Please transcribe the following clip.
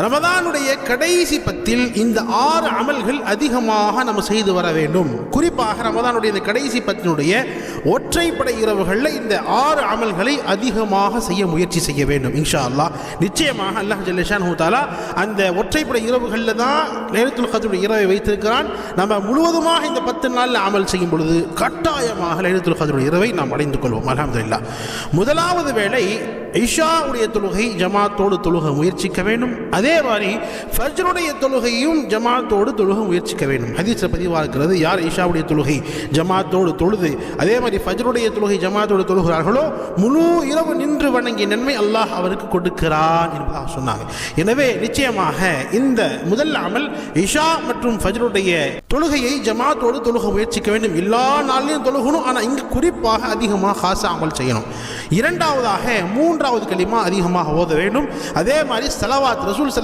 ரமதானுடைய கடைசி பத்தில் இந்த 6 அமல்கள் அதிகமாக நம்ம செய்து வர வேண்டும். குறிப்பாக ரமதானுடைய இந்த கடைசி பத்தினுடைய ஒற்றைப்படை இரவுகளில் இந்த 6 அமல்களை அதிகமாக செய்ய முயற்சி செய்ய வேண்டும். இன்ஷா அல்லாஹ் நிச்சயமாக அல்லாஹ் ஜல்ல ஷானஹு தஆலா அந்த ஒற்றைப்படை இரவுகளில் தான் லைலத்துல் கத்ருடைய இரவை வைத்திருக்கிறான். நம்ம முழுவதுமாக இந்த 10 நாளில் அமல் செய்யும் பொழுது கட்டாயமாக லைலத்துல் கத்ருடைய இரவை நாம் அடைந்து கொள்வோம். அல்ஹம்துலில்லாஹ். முதலாவது வேளை இஷாவுடைய தொழுகை ஜமாத்தோடு தொழுக முயற்சிக்க வேண்டும். அதே மாதிரி ஃபஜ்ருடைய தொழுகையும் ஜமாத்தோடு தொழுக முயற்சிக்க வேண்டும். ஹதீஸ்ல பதிவாக இருக்கிறது, யார் இஷாவுடைய தொழுகை ஜமாத்தோடு தொழுது அதே மாதிரி ஃபஜ்ருடைய தொழுகை ஜமாத்தோடு தொழுகிறார்களோ முழு இரவு நின்று வணங்கிய நன்மை அல்லாஹ் அவருக்கு கொடுக்கிறான் என்பதாக சொன்னாங்க. எனவே நிச்சயமாக இந்த முதல் அமல் இஷா மற்றும் ஃபஜ்ருடைய தொழுகையை ஜமாத்தோடு தொழுக முயற்சிக்க வேண்டும். எல்லா நாளிலும் தொழுகணும், ஆனால் இங்கு குறிப்பாக அதிகமாக காசா அமல் செய்யணும். இரண்டாவதாக 3வது கலிமா அதிகமாக ஓத வேண்டும். அதே மாதிரி ஸலவாத் ரசூல்